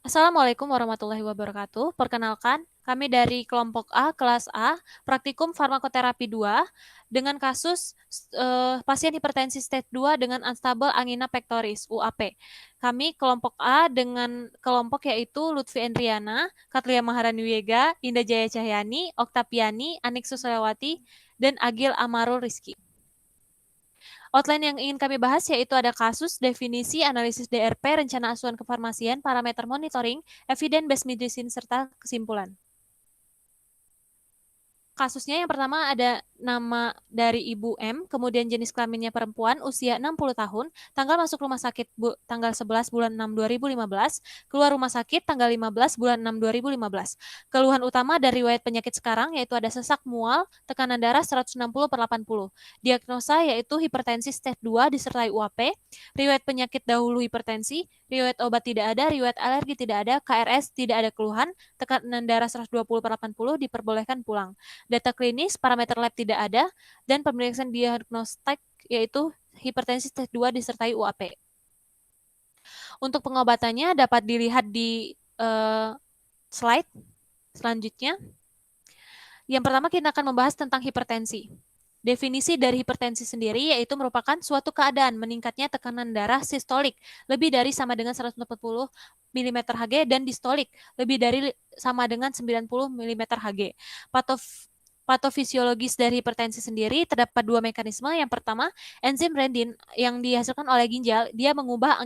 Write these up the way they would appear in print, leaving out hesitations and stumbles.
Assalamualaikum warahmatullahi wabarakatuh. Perkenalkan, kami dari kelompok A, kelas A, praktikum farmakoterapi 2, dengan kasus pasien hipertensi stage 2 dengan unstable angina pectoris, UAP. Kami kelompok A dengan kelompok yaitu Lutfi Endriana, Katlia Maharani Wiega, Indah Jaya Cahyani, Oktapiani, Anik Susilawati, dan Agil Amarul Rizky. Outline yang ingin kami bahas yaitu ada kasus, definisi, analisis DRP, rencana asuhan kefarmasian, parameter monitoring, evidence-based medicine, serta kesimpulan. Kasusnya yang pertama ada nama dari Ibu M, kemudian jenis kelaminnya perempuan, usia 60 tahun, tanggal masuk rumah sakit tanggal 11 bulan 6 2015, keluar rumah sakit tanggal 15 bulan 6 2015. Keluhan utama dari riwayat penyakit sekarang yaitu ada sesak mual, tekanan darah 160/80. Diagnosa yaitu hipertensi stage 2 disertai UAP, riwayat penyakit dahulu hipertensi, riwayat obat tidak ada, riwayat alergi tidak ada, KRS tidak ada keluhan, tekanan darah 120/80 diperbolehkan pulang. Data klinis, parameter lab tidak ada, dan pemeriksaan diagnostik yaitu hipertensi stage 2 disertai UAP. Untuk pengobatannya dapat dilihat di slide selanjutnya. Yang pertama kita akan membahas tentang hipertensi. Definisi dari hipertensi sendiri yaitu merupakan suatu keadaan meningkatnya tekanan darah sistolik lebih dari sama dengan 140 mm Hg dan distolik lebih dari sama dengan 90 mm Hg. Patofisiologis dari hipertensi sendiri terdapat dua mekanisme. Yang pertama, enzim renin yang dihasilkan oleh ginjal, dia mengubah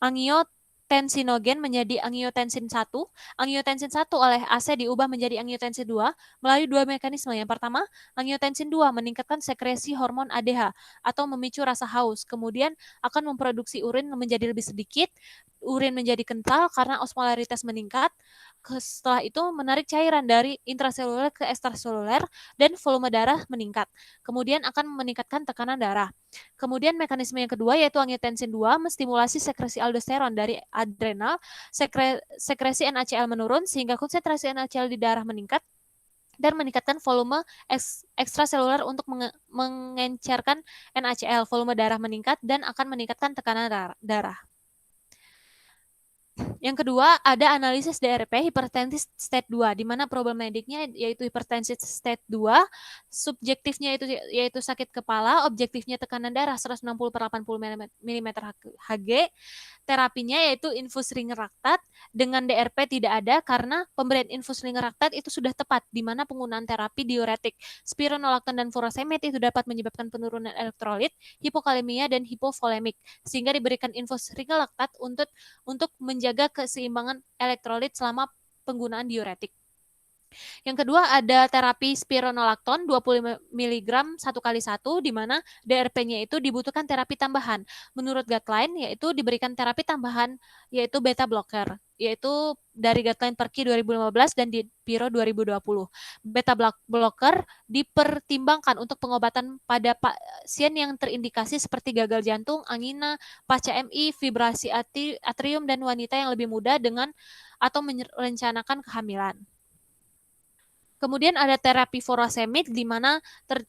angiotensinogen menjadi angiotensin 1. Angiotensin 1 oleh AC diubah menjadi angiotensin 2 melalui dua mekanisme. Yang pertama, angiotensin 2 meningkatkan sekresi hormon ADH atau memicu rasa haus. Kemudian akan memproduksi urin menjadi lebih sedikit, urin menjadi kental karena osmolaritas meningkat. Setelah itu menarik cairan dari intraseluler ke ekstraseluler dan volume darah meningkat. Kemudian akan meningkatkan tekanan darah. Kemudian mekanisme yang kedua yaitu angiotensin 2 menstimulasi sekresi aldosteron dari adrenal, sekresi NaCl menurun sehingga konsentrasi NaCl di darah meningkat dan meningkatkan volume ekstraseluler untuk mengencerkan NaCl. Volume darah meningkat dan akan meningkatkan tekanan darah. Yang kedua, ada analisis DRP hipertensi stage 2, di mana problematiknya yaitu hipertensi stage 2, subjektifnya yaitu sakit kepala, objektifnya tekanan darah 160/80 mm Hg, terapinya yaitu infus ringeraktat dengan DRP tidak ada karena pemberian infus ringeraktat itu sudah tepat, di mana penggunaan terapi diuretik, spironolakton dan furosemid itu dapat menyebabkan penurunan elektrolit, hipokalemia dan hipovolemik, sehingga diberikan infus ringeraktat untuk menjaga keseimbangan elektrolit selama penggunaan diuretik. Yang kedua ada terapi spironolakton 25 mg 1x1 di mana DRP-nya itu dibutuhkan terapi tambahan. Menurut guideline yaitu diberikan terapi tambahan yaitu beta blocker, yaitu dari guideline Perki 2015 dan di Piro 2020. Beta blocker dipertimbangkan untuk pengobatan pada pasien yang terindikasi seperti gagal jantung, angina, pasca MI, fibrasi atrium dan wanita yang lebih muda dengan atau merencanakan kehamilan. Kemudian ada terapi furosemid di mana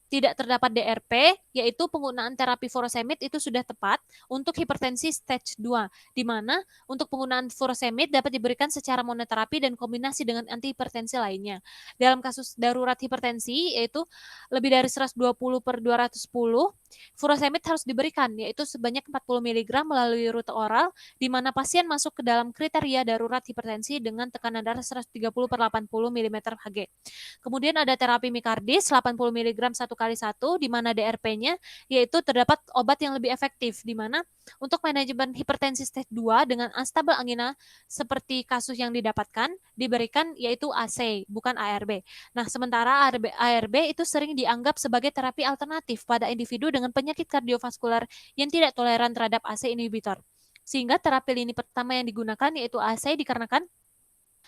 tidak terdapat DRP, yaitu penggunaan terapi furosemid itu sudah tepat untuk hipertensi stage 2, di mana untuk penggunaan furosemid dapat diberikan secara monoterapi dan kombinasi dengan antihipertensi lainnya. Dalam kasus darurat hipertensi, yaitu lebih dari 120/210, furosemid harus diberikan, yaitu sebanyak 40 mg melalui rute oral, di mana pasien masuk ke dalam kriteria darurat hipertensi dengan tekanan darah 130/80 mm Hg. Kemudian ada terapi mikardis 80 mg 1x1 di mana DRP-nya yaitu terdapat obat yang lebih efektif di mana untuk manajemen hipertensi stage 2 dengan unstable angina seperti kasus yang didapatkan diberikan yaitu AC bukan ARB. Nah, sementara ARB itu sering dianggap sebagai terapi alternatif pada individu dengan penyakit kardiovaskular yang tidak toleran terhadap AC inhibitor. Sehingga terapi lini pertama yang digunakan yaitu AC dikarenakan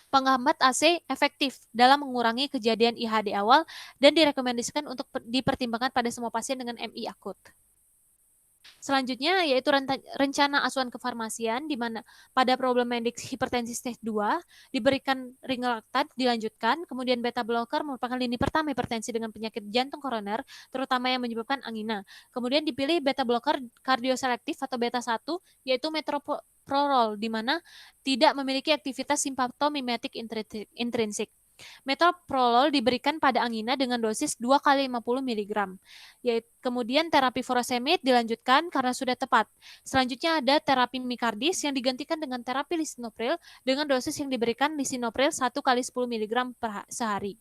penghambat AC efektif dalam mengurangi kejadian IHD awal dan direkomendasikan untuk dipertimbangkan pada semua pasien dengan MI akut. Selanjutnya yaitu rencana asuhan kefarmasian di mana pada problematik hipertensi stage 2 diberikan ringeraktat dilanjutkan, kemudian beta blocker merupakan lini pertama hipertensi dengan penyakit jantung koroner terutama yang menyebabkan angina. Kemudian dipilih beta blocker kardioselektif atau beta 1 yaitu metoprolol, di mana tidak memiliki aktivitas simptomimetik intrinsik. Metoprolol diberikan pada angina dengan dosis 2 kali 50 mg. Kemudian terapi furosemid dilanjutkan karena sudah tepat. Selanjutnya ada terapi mikardis yang digantikan dengan terapi lisinopril dengan dosis yang diberikan lisinopril 1 kali 10 mg sehari.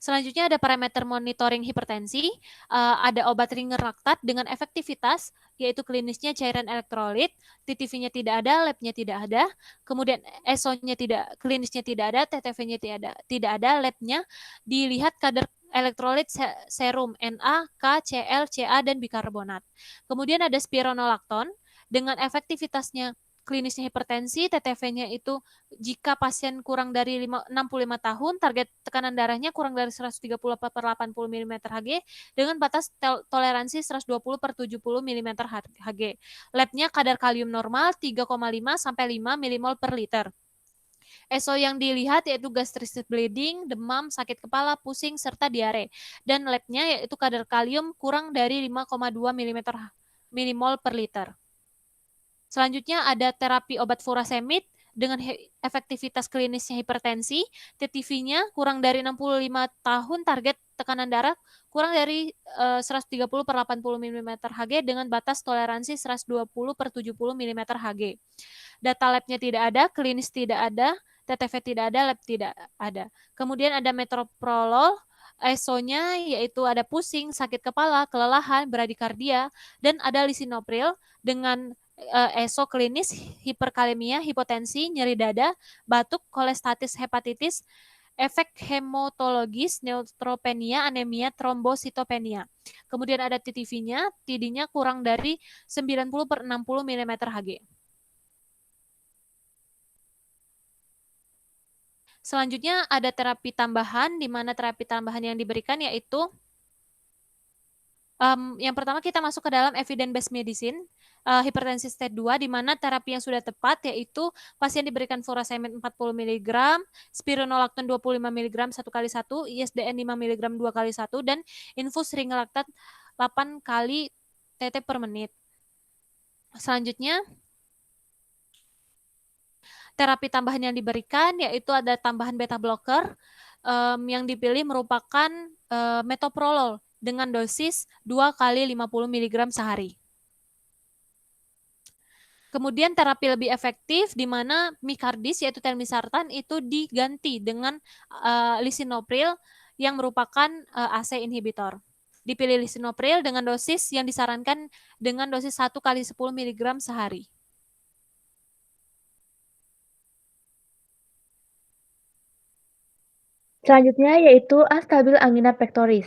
Selanjutnya ada parameter monitoring hipertensi, ada obat ringer laktat dengan efektivitas, yaitu klinisnya cairan elektrolit, TTV-nya tidak ada, lab-nya tidak ada, kemudian ESO-nya tidak, klinisnya tidak ada, TTV-nya tidak ada, lab-nya dilihat kadar elektrolit serum Na, K, Cl, Ca, dan bikarbonat. Kemudian ada spironolakton dengan efektivitasnya klinisnya hipertensi, TTV-nya itu jika pasien kurang dari 65 tahun, target tekanan darahnya kurang dari 130 per 80 mm Hg dengan batas toleransi 120 per 70 mm Hg. Labnya kadar kalium normal 3,5 sampai 5 mmol per liter. ESO yang dilihat yaitu gastritis bleeding, demam, sakit kepala, pusing, serta diare. Dan labnya yaitu kadar kalium kurang dari 5,2 mmol per liter. Selanjutnya ada terapi obat furosemid dengan efektivitas klinisnya hipertensi, TTV-nya kurang dari 65 tahun, target tekanan darah kurang dari 130 per 80 mm Hg dengan batas toleransi 120 per 70 mm Hg. Data lab-nya tidak ada, klinis tidak ada, TTV tidak ada, lab tidak ada. Kemudian ada metoprolol, ESO-nya yaitu ada pusing, sakit kepala, kelelahan, bradikardia, dan ada lisinopril dengan ESO klinis, hiperkalemia, hipotensi, nyeri dada, batuk, kolestatis hepatitis, efek hematologis, neutropenia, anemia, trombositopenia. Kemudian ada TTV-nya, TD-nya kurang dari 90 per 60 mm Hg. Selanjutnya ada terapi tambahan, di mana terapi tambahan yang diberikan yaitu yang pertama kita masuk ke dalam evidence-based medicine, hipertensi stage 2, di mana terapi yang sudah tepat yaitu pasien diberikan furosemid 40 mg, spironolakton 25 mg 1 kali 1, ISDN 5 mg 2 kali 1, dan infus ringer laktat 8 kali TT per menit. Selanjutnya, terapi tambahan yang diberikan yaitu ada tambahan beta blocker, yang dipilih merupakan metoprolol dengan dosis 2 kali 50 mg sehari. Kemudian terapi lebih efektif di mana mikardis yaitu telmisartan itu diganti dengan lisinopril yang merupakan AC inhibitor. Dipilih lisinopril dengan dosis yang disarankan dengan dosis 1 kali 10 mg sehari. Selanjutnya yaitu astabil angina pectoris.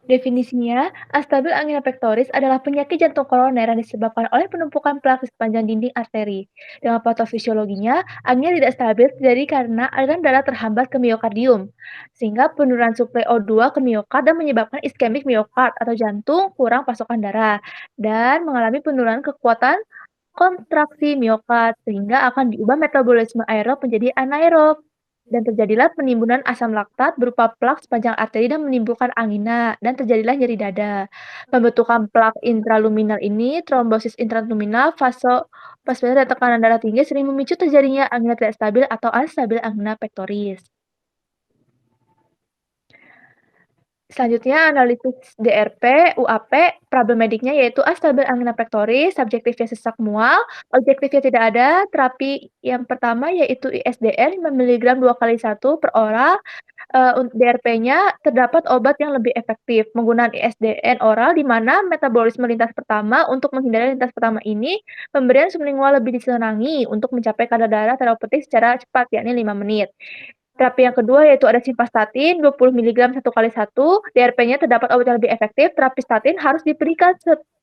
Definisinya, astabil angina pectoris adalah penyakit jantung koroner yang disebabkan oleh penumpukan plak di sepanjang dinding arteri. Dengan patofisiologinya, angina tidak stabil terjadi karena aliran darah terhambat ke miokardium, sehingga penurunan suplai O2 ke miokard dan menyebabkan iskemik miokard atau jantung kurang pasokan darah, dan mengalami penurunan kekuatan kontraksi miokard, sehingga akan diubah metabolisme aerob menjadi anaerob. Dan terjadilah penimbunan asam laktat berupa plak sepanjang arteri dan menimbulkan angina, dan terjadilah nyeri dada. Pembentukan plak intraluminal ini, trombosis intraluminal, vasospastika dan tekanan darah tinggi sering memicu terjadinya angina tidak stabil atau astabil angina pectoris. Selanjutnya analisis DRP, UAP, problematiknya yaitu astabil angina pectoris, subjektifnya sesak mual, objektifnya tidak ada, terapi yang pertama yaitu ISDN 5 mg 2 kali 1 per oral, DRP-nya terdapat obat yang lebih efektif, menggunakan ISDN oral di mana metabolisme lintas pertama. Untuk menghindari lintas pertama ini, pemberian sublingual lebih disenangi untuk mencapai kadar darah terapeutik secara cepat, yakni 5 menit. Terapi yang kedua yaitu ada simvastatin 20 mg 1 kali 1, DRP-nya terdapat obat yang lebih efektif. Terapi statin harus diberikan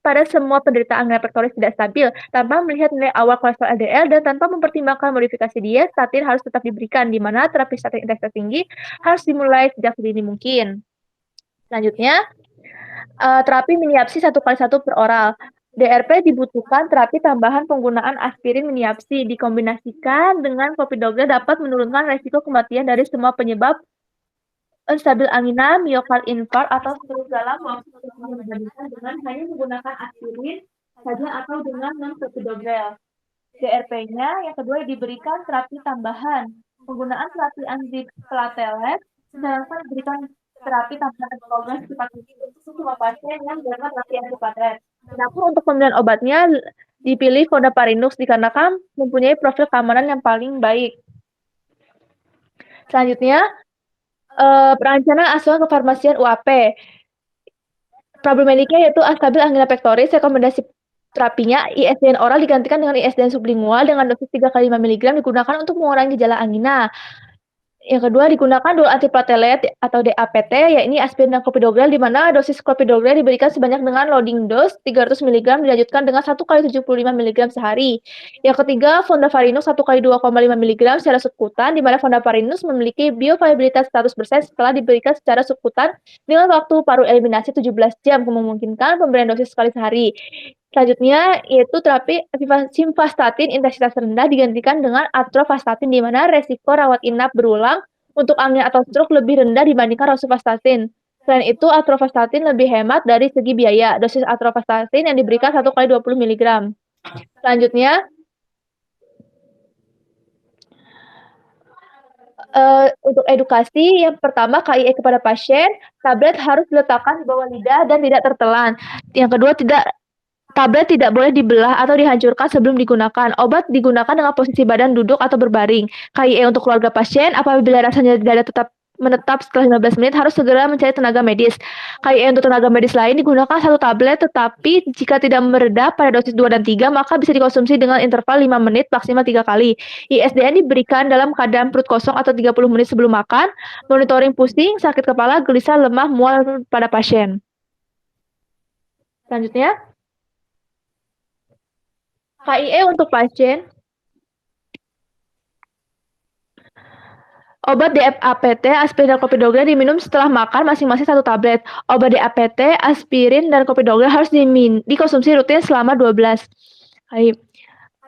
pada semua penderita angina pectoris tidak stabil tanpa melihat nilai awal kolesterol LDL dan tanpa mempertimbangkan modifikasi diet. Statin harus tetap diberikan, di mana terapi statin intensitas tinggi harus dimulai sejak sedini mungkin. Selanjutnya, terapi miniapsi 1 kali 1 per oral. DRP dibutuhkan terapi tambahan penggunaan aspirin miniapsi dikombinasikan dengan clopidogrel dapat menurunkan resiko kematian dari semua penyebab stabil angina, miokard infarct, atau stroke dalam waktu yang dibandingkan dengan hanya menggunakan aspirin saja atau dengan non-clopidogrel. DRP-nya yang kedua diberikan terapi tambahan. Penggunaan terapi antiplatelet disarankan diberikan terapi tambahan program sifat untuk semua pasien yang menggunakan terapi antiplatelet. Namun untuk pemilihan obatnya dipilih Fondaparinux dikarenakan mempunyai profil keamanan yang paling baik. Selanjutnya, perencanaan asuhan kefarmasian UAP. Problematiknya yaitu astabil angina pectoris, rekomendasi terapinya ISDN oral digantikan dengan ISDN sublingual dengan dosis 3 kali 5 mg digunakan untuk mengurangi gejala angina. Yang kedua digunakan dual antiplatelet atau DAPT, yakni aspirin dan clopidogrel, di mana dosis clopidogrel diberikan sebanyak dengan loading dose 300 mg dilanjutkan dengan 1 kali 75 mg sehari. Yang ketiga, Fondaparinux 1 kali 2,5 mg secara subkutan, di mana Fondaparinux memiliki bioavailabilitas 100% setelah diberikan secara subkutan dengan waktu paru eliminasi 17 jam, memungkinkan pemberian dosis sekali sehari. Selanjutnya yaitu terapi simvastatin intensitas rendah digantikan dengan atorvastatin, di mana resiko rawat inap berulang untuk angina atau stroke lebih rendah dibandingkan rosuvastatin. Selain itu, atorvastatin lebih hemat dari segi biaya. Dosis atorvastatin yang diberikan 1 kali 20 mg. Selanjutnya, untuk edukasi, yang pertama KIE kepada pasien, tablet harus diletakkan di bawah lidah dan tidak tertelan. Yang kedua, tablet tidak boleh dibelah atau dihancurkan sebelum digunakan. Obat digunakan dengan posisi badan duduk atau berbaring. KIE untuk keluarga pasien, apabila rasanya dada menetap setelah 15 menit, harus segera mencari tenaga medis. KIE untuk tenaga medis lain digunakan 1 tablet, tetapi jika tidak mereda pada dosis 2 dan 3, maka bisa dikonsumsi dengan interval 5 menit maksimal 3 kali. ISDN diberikan dalam keadaan perut kosong atau 30 menit sebelum makan. Monitoring pusing, sakit kepala, gelisah, lemah, mual pada pasien. Selanjutnya, KIE untuk pasien. Obat DAPT, aspirin dan clopidogrel diminum setelah makan masing-masing 1 tablet. Obat DAPT, aspirin dan clopidogrel harus dikonsumsi rutin selama 12 hari.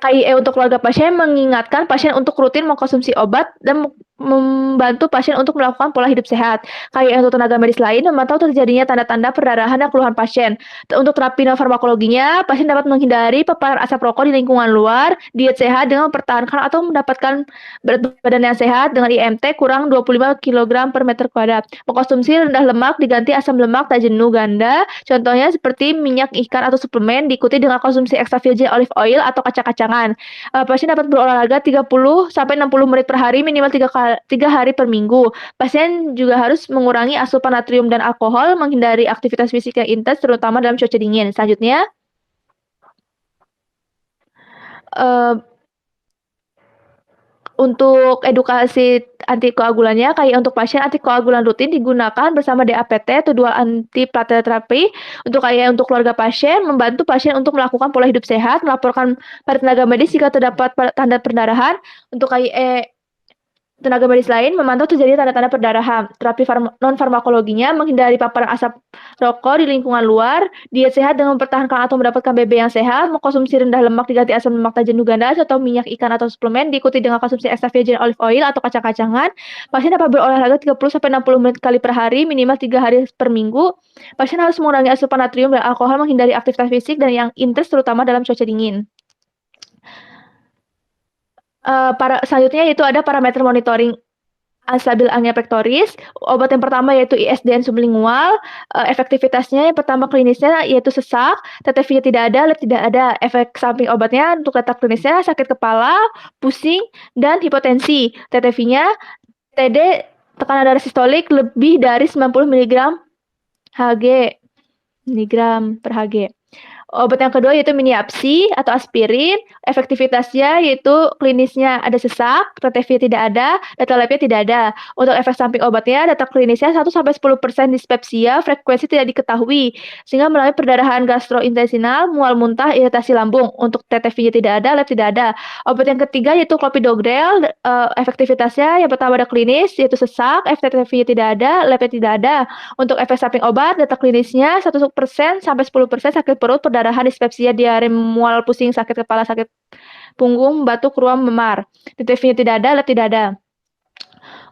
KIE untuk keluarga pasien mengingatkan pasien untuk rutin mengkonsumsi obat dan membantu pasien untuk melakukan pola hidup sehat. KIE untuk tenaga medis lain memantau terjadinya tanda-tanda perdarahan dan keluhan pasien. Untuk terapi non farmakologinya, pasien dapat menghindari paparan asap rokok di lingkungan luar, diet sehat dengan mempertahankan atau mendapatkan berat badan yang sehat dengan IMT kurang 25 kg per meter kuadrat. Mengkonsumsi rendah lemak diganti asam lemak tak jenuh ganda, contohnya seperti minyak ikan atau suplemen, diikuti dengan konsumsi extra virgin olive oil atau kacang-kacangan. Pasien dapat berolahraga 30-60 menit per hari, minimal 3 hari per minggu. Pasien juga harus mengurangi asupan natrium dan alkohol, menghindari aktivitas fisik yang intens, terutama dalam cuaca dingin. Selanjutnya, untuk edukasi antikoagulannya, kayak untuk pasien antikoagulan rutin digunakan bersama DAPT atau dual antiplatelet terapi. Untuk untuk keluarga pasien, membantu pasien untuk melakukan pola hidup sehat, melaporkan pada tenaga medis jika terdapat tanda perdarahan. Untuk tenaga medis lain memantau terjadi tanda-tanda perdarahan. Terapi non farmakologinya menghindari paparan asap rokok di lingkungan luar, diet sehat dengan mempertahankan atau mendapatkan BB yang sehat, mengkonsumsi rendah lemak diganti asam lemak tak jenuh ganda atau minyak ikan atau suplemen, diikuti dengan konsumsi extra virgin olive oil atau kacang-kacangan. Pasien dapat berolahraga 30-60 menit kali per hari, minimal 3 hari per minggu. Pasien harus mengurangi asupan natrium dan alkohol, menghindari aktivitas fisik dan yang intens terutama dalam cuaca dingin. Selanjutnya yaitu ada parameter monitoring astabil angina pectoris. Obat yang pertama yaitu ISDN sublingual. Efektivitasnya yang pertama klinisnya yaitu sesak, TTV-nya tidak ada, lab tidak ada. Efek samping obatnya untuk data klinisnya sakit kepala, pusing, dan hipotensi. TTV-nya TD tekanan darah sistolik lebih dari 90 mg per Hg. Obat yang kedua yaitu miniapsi atau aspirin. Efektivitasnya yaitu klinisnya ada sesak, TTV tidak ada, data labnya tidak ada. Untuk efek samping obatnya, data klinisnya 1-10% dispepsia, frekuensi tidak diketahui, sehingga melalui perdarahan gastrointestinal, mual muntah, iritasi lambung. Untuk TTV-nya tidak ada, lab tidak ada. Obat yang ketiga yaitu clopidogrel. Efektivitasnya yang pertama ada klinis yaitu sesak, TTV-nya tidak ada, labnya tidak ada. Untuk efek samping obat, data klinisnya 1% sampai 10% sakit perut, perdarahan, dispepsia, diare, mual, pusing, sakit kepala, sakit punggung, batuk, ruam, memar. TTV-nya tidak ada, lab tidak ada.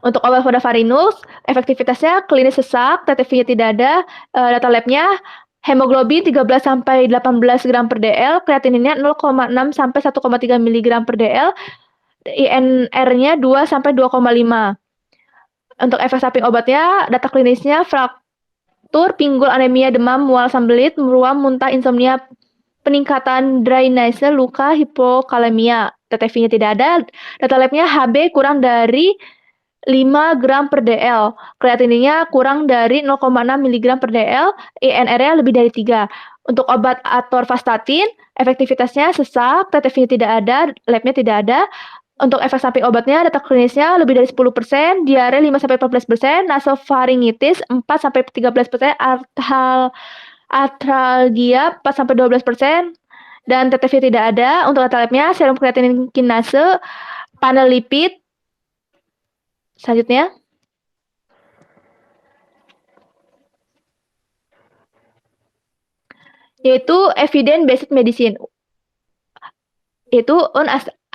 Untuk obat Varfarinus, efektivitasnya klinis sesak, TTV-nya tidak ada, data lab-nya hemoglobin 13 sampai 18 gram per dl, kreatininnya 0,6 sampai 1,3 mg per dl, INR-nya 2 sampai 2,5. Untuk efek samping obatnya, data klinisnya fraktur, pinggul, anemia, demam, mual, sembelit, meruam, muntah, insomnia, peningkatan drainase, luka, hipokalemia. TTV-nya tidak ada. Data lab-nya HB kurang dari 5 gram per dl, kreatininnya kurang dari 0,6 mg per dl, INR-nya lebih dari 3. Untuk obat atorvastatin, efektivitasnya sesak, TTV-nya tidak ada, lab-nya tidak ada. Untuk efek samping obatnya, data klinisnya lebih dari 10%, diare 5-14%, nasofaringitis 4-13%, artralgia 4-12%, dan TTV tidak ada. Untuk data lab-nya, serum kreatinin kinase, panel lipid. Selanjutnya, yaitu evidence-based medicine, yaitu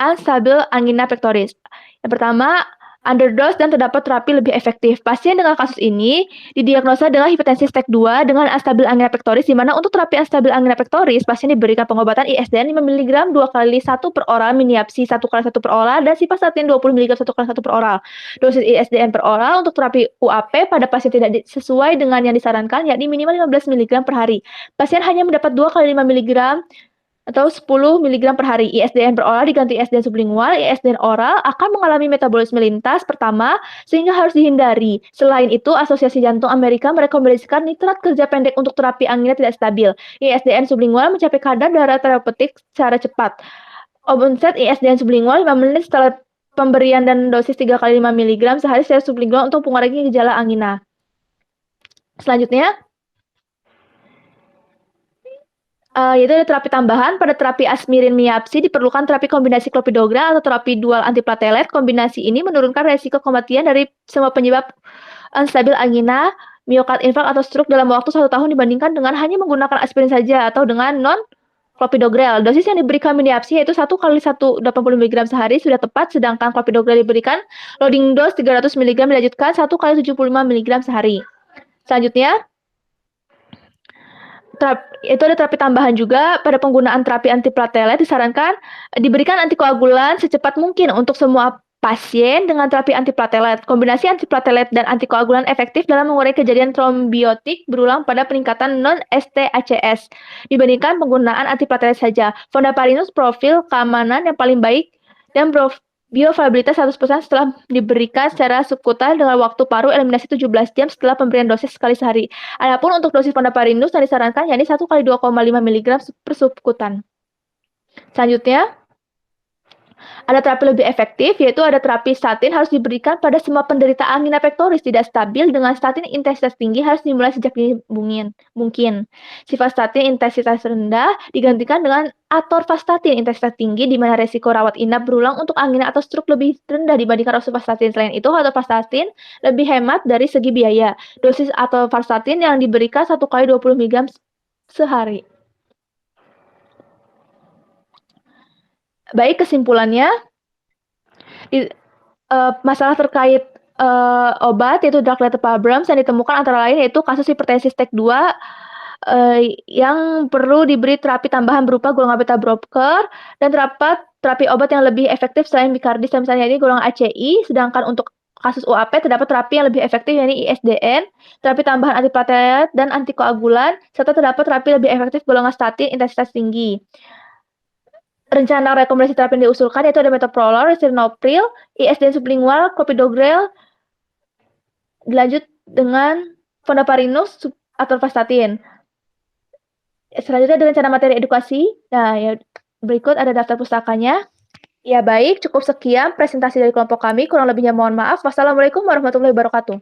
unstable angina pectoris. Yang pertama, underdose dan terdapat terapi lebih efektif. Pasien dengan kasus ini didiagnosa dengan hipertensi stage 2 dengan unstable angina pectoris, di mana untuk terapi unstable angina pectoris, pasien diberikan pengobatan ISDN 5 mg 2 kali 1 per oral, miniapsi 1 kali 1 per oral, dan sivastatin 20 mg 1 kali 1 per oral. Dosis ISDN per oral untuk terapi UAP pada pasien tidak sesuai dengan yang disarankan, yakni minimal 15 mg per hari. Pasien hanya mendapat 2 kali 5 mg atau 10 mg per hari. ISDN per oral diganti ISDN sublingual. ISDN oral akan mengalami metabolisme lintas pertama, sehingga harus dihindari. Selain itu, Asosiasi Jantung Amerika merekomendasikan nitrat kerja pendek untuk terapi angina tidak stabil. ISDN sublingual mencapai kadar darah terapeutik secara cepat. Onset ISDN sublingual 5 menit setelah pemberian dan dosis 3 kali 5 mg sehari secara sublingual untuk mengurangi gejala angina. Selanjutnya, yaitu ada terapi tambahan. Pada terapi asmirin miapsi diperlukan terapi kombinasi clopidogrel atau terapi dual antiplatelet. Kombinasi ini menurunkan resiko kematian dari semua penyebab unstable angina, miokard infark atau stroke dalam waktu 1 tahun dibandingkan dengan hanya menggunakan aspirin saja atau dengan non clopidogrel. Dosis yang diberikan miapsi yaitu 1 kali 180 mg sehari sudah tepat, sedangkan clopidogrel diberikan loading dose 300 mg dilanjutkan 1 kali 75 mg sehari. Selanjutnya, itu ada terapi tambahan juga. Pada penggunaan terapi antiplatelet disarankan diberikan antikoagulan secepat mungkin untuk semua pasien dengan terapi antiplatelet. Kombinasi antiplatelet dan antikoagulan efektif dalam mengurangi kejadian trombiotik berulang pada peningkatan non-STACS dibandingkan penggunaan antiplatelet saja. Fondaparinus profil keamanan yang paling baik dan bioavailabilitas 100% setelah diberikan secara subkutan dengan waktu paru eliminasi 17 jam setelah pemberian dosis sekali sehari. Adapun untuk dosis fondaparinus yang disarankan yakni 1 kali 2,5 mg per subkutan. Selanjutnya, ada terapi lebih efektif, yaitu ada terapi statin harus diberikan pada semua penderita angina pectoris tidak stabil dengan statin intensitas tinggi harus dimulai sejak dini mungkin. Sivastatin intensitas rendah digantikan dengan atorvastatin intensitas tinggi, di mana resiko rawat inap berulang untuk angina atau stroke lebih rendah dibandingkan rosuvastatin. Selain itu, atorvastatin lebih hemat dari segi biaya. Dosis atorvastatin yang diberikan 1 kali 20 mg sehari. Baik, kesimpulannya, masalah terkait obat yaitu drug related problems yang ditemukan antara lain yaitu kasus hipertensi stage 2 yang perlu diberi terapi tambahan berupa golongan beta blocker dan terdapat terapi obat yang lebih efektif selain bicardis, misalnya ini golongan ACI. Sedangkan untuk kasus UAP terdapat terapi yang lebih efektif yakni ISDN, terapi tambahan antiplatelet dan antikoagulan, serta terdapat terapi lebih efektif golongan statin intensitas tinggi. Rencana rekomendasi terapi yang diusulkan yaitu ada metoprolol, lisinopril, ISDN sublingual, clopidogrel, dilanjut dengan fondaparinus atau atorvastatin. Selanjutnya ada rencana materi edukasi. Nah, ya, berikut ada daftar pustakanya. Ya baik, cukup sekian presentasi dari kelompok kami. Kurang lebihnya mohon maaf. Wassalamualaikum warahmatullahi wabarakatuh.